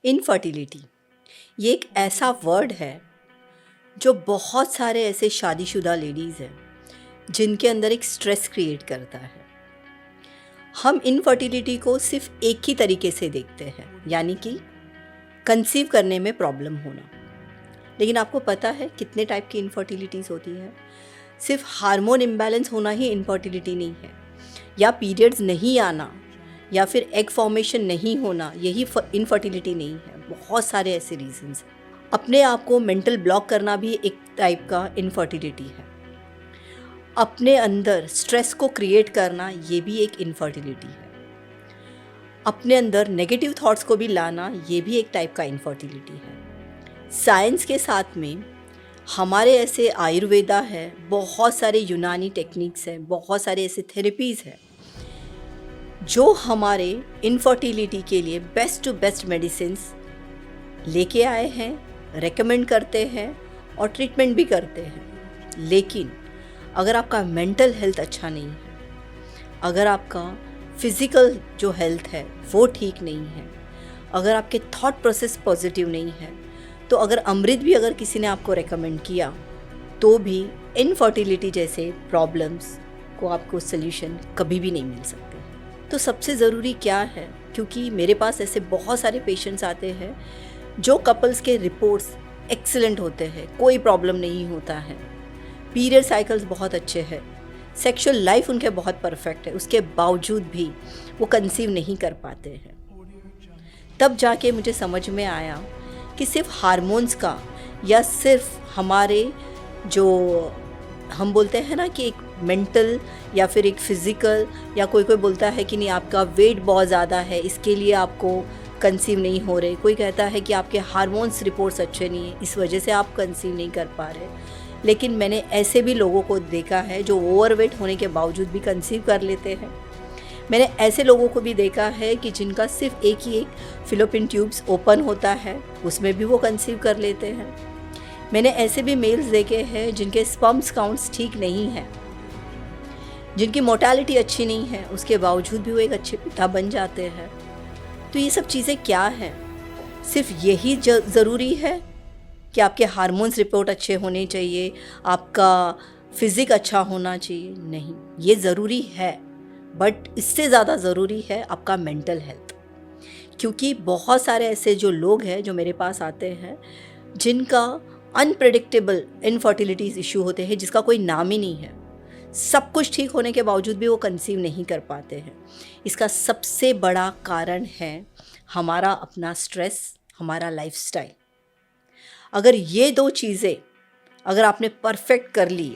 Infertility ये एक ऐसा वर्ड है जो बहुत सारे ऐसे शादीशुदा लेडीज़ हैं जिनके अंदर एक स्ट्रेस क्रिएट करता है। हम इनफर्टिलिटी को सिर्फ एक ही तरीके से देखते हैं, यानी कि कंसीव करने में प्रॉब्लम होना। लेकिन आपको पता है कितने टाइप की इनफर्टिलिटीज़ होती हैं? सिर्फ हार्मोन इम्बैलेंस होना ही इनफर्टिलिटी नहीं है, या पीरियड्स नहीं आना, या फिर एग फॉर्मेशन नहीं होना, यही इनफर्टिलिटी नहीं है। बहुत सारे ऐसे रीजंस हैं। अपने आप को मेंटल ब्लॉक करना भी एक टाइप का इनफर्टिलिटी है। अपने अंदर स्ट्रेस को क्रिएट करना ये भी एक इनफर्टिलिटी है। अपने अंदर नेगेटिव थॉट्स को भी लाना ये भी एक टाइप का इनफर्टिलिटी है। साइंस के साथ में हमारे ऐसे आयुर्वेदा है, बहुत सारे यूनानी टेक्निक्स हैं, बहुत सारे ऐसे थेरेपीज़ हैं जो हमारे इनफर्टिलिटी के लिए बेस्ट टू बेस्ट मेडिसिन्स लेके आए हैं, रेकमेंड करते हैं और ट्रीटमेंट भी करते हैं। लेकिन अगर आपका मेंटल हेल्थ अच्छा नहीं है, अगर आपका फिज़िकल जो हेल्थ है वो ठीक नहीं है, अगर आपके थॉट प्रोसेस पॉजिटिव नहीं है, तो अगर अमृत भी अगर किसी ने आपको रेकमेंड किया तो भी इनफर्टिलिटी जैसे प्रॉब्लम्स को आपको सल्यूशन कभी भी नहीं मिल सकते। तो सबसे ज़रूरी क्या है, क्योंकि मेरे पास ऐसे बहुत सारे पेशेंट्स आते हैं जो कपल्स के रिपोर्ट्स एक्सीलेंट होते हैं, कोई प्रॉब्लम नहीं होता है, पीरियड साइकिल्स बहुत अच्छे हैं, सेक्सुअल लाइफ उनके बहुत परफेक्ट है, उसके बावजूद भी वो कंसीव नहीं कर पाते हैं। तब जाके मुझे समझ में आया कि सिर्फ हार्मोन्स का, या सिर्फ हमारे जो हम बोलते हैं ना कि एक मेंटल या फिर एक फिज़िकल, या कोई कोई बोलता है कि नहीं आपका वेट बहुत ज़्यादा है इसके लिए आपको कंसीव नहीं हो रहे, कोई कहता है कि आपके हार्मोन्स रिपोर्ट्स अच्छे नहीं हैं इस वजह से आप कंसीव नहीं कर पा रहे। लेकिन मैंने ऐसे भी लोगों को देखा है जो ओवरवेट होने के बावजूद भी कंसीव कर लेते हैं। मैंने ऐसे लोगों को भी देखा है कि जिनका सिर्फ एक ही एक फिलोपियन ट्यूब्स ओपन होता है, उसमें भी वो कंसीव कर लेते हैं। मैंने ऐसे भी मेल्स देखे हैं जिनके स्पर्म्स काउंट्स ठीक नहीं हैं, जिनकी मोर्टेलिटी अच्छी नहीं है, उसके बावजूद भी वो एक अच्छे पिता बन जाते हैं। तो ये सब चीज़ें क्या हैं? सिर्फ यही ज़रूरी है कि आपके हार्मोन्स रिपोर्ट अच्छे होने चाहिए, आपका फिज़िक अच्छा होना चाहिए? नहीं, ये ज़रूरी है, बट इससे ज़्यादा ज़रूरी है आपका मेंटल हेल्थ। क्योंकि बहुत सारे ऐसे जो लोग हैं जो मेरे पास आते हैं जिनका अनप्रेडिक्टेबल इनफर्टिलिटीज़ इशू होते हैं, जिसका कोई नाम ही नहीं है, सब कुछ ठीक होने के बावजूद भी वो कंसीव नहीं कर पाते हैं। इसका सबसे बड़ा कारण है हमारा अपना स्ट्रेस, हमारा लाइफस्टाइल। अगर ये दो चीज़ें अगर आपने परफेक्ट कर ली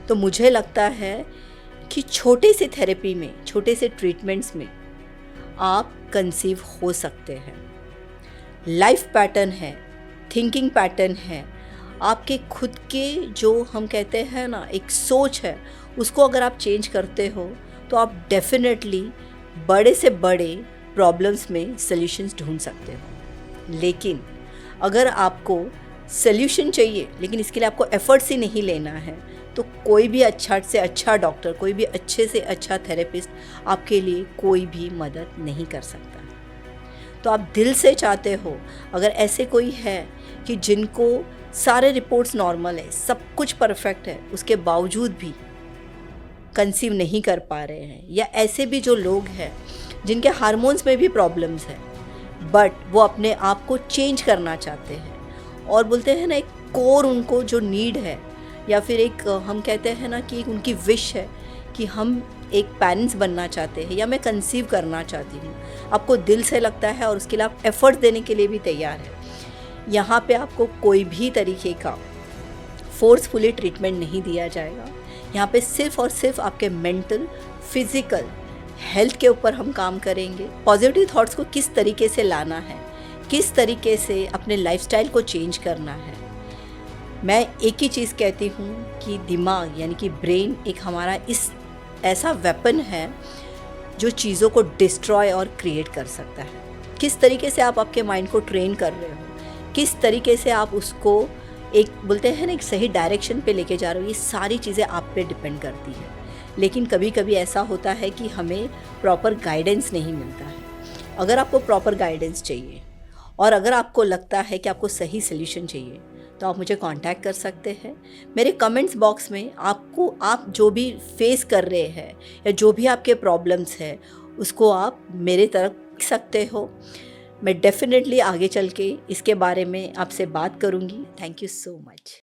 तो मुझे लगता है कि छोटे से थेरेपी में, छोटे से ट्रीटमेंट्स में आप कंसीव हो सकते हैं। लाइफ पैटर्न है, थिंकिंग पैटर्न है, आपके खुद के जो हम कहते हैं ना एक सोच है, उसको अगर आप चेंज करते हो तो आप डेफिनेटली बड़े से बड़े प्रॉब्लम्स में सल्यूशंस ढूंढ सकते हो। लेकिन अगर आपको सल्यूशन चाहिए लेकिन इसके लिए आपको एफर्ट्स ही नहीं लेना है, तो कोई भी अच्छा से अच्छा डॉक्टर, कोई भी अच्छे से अच्छा थेरेपिस्ट आपके लिए कोई भी मदद नहीं कर सकता। तो आप दिल से चाहते हो, अगर ऐसे कोई है कि जिनको सारे रिपोर्ट्स नॉर्मल है, सब कुछ परफेक्ट है, उसके बावजूद भी कंसीव नहीं कर पा रहे हैं, या ऐसे भी जो लोग हैं जिनके हार्मोन्स में भी प्रॉब्लम्स है बट वो अपने आप को चेंज करना चाहते हैं और बोलते हैं ना एक कोर उनको जो नीड है, या फिर एक हम कहते हैं ना कि एक उनकी विश है कि हम एक पेरेंट्स बनना चाहते हैं या मैं कंसीव करना चाहती हूँ, आपको दिल से लगता है और उसके लिए आप एफर्ट देने के लिए भी तैयार है। यहाँ पे आपको कोई भी तरीके का फोर्सफुली ट्रीटमेंट नहीं दिया जाएगा। यहाँ पे सिर्फ और सिर्फ आपके मेंटल, फिज़िकल हेल्थ के ऊपर हम काम करेंगे। पॉजिटिव थॉट्स को किस तरीके से लाना है, किस तरीके से अपने लाइफस्टाइल को चेंज करना है। मैं एक ही चीज़ कहती हूँ कि दिमाग यानी कि ब्रेन एक हमारा इस ऐसा वेपन है जो चीज़ों को डिस्ट्रॉय और क्रिएट कर सकता है। किस तरीके से आप आपके माइंड को ट्रेन कर रहे हो, किस तरीके से आप उसको एक बोलते हैं ना एक सही डायरेक्शन पे लेके जा रहे हो, ये सारी चीज़ें आप पे डिपेंड करती है। लेकिन कभी कभी ऐसा होता है कि हमें प्रॉपर गाइडेंस नहीं मिलता है। अगर आपको प्रॉपर गाइडेंस चाहिए और अगर आपको लगता है कि आपको सही सॉल्यूशन चाहिए तो आप मुझे कांटेक्ट कर सकते हैं। मेरे कमेंट्स बॉक्स में आप जो भी फेस कर रहे हैं या जो भी आपके प्रॉब्लम्स हैं उसको आप मेरे तरफ लिख सकते हो। मैं डेफिनेटली आगे चल के इसके बारे में आपसे बात करूँगी। Thank you so much.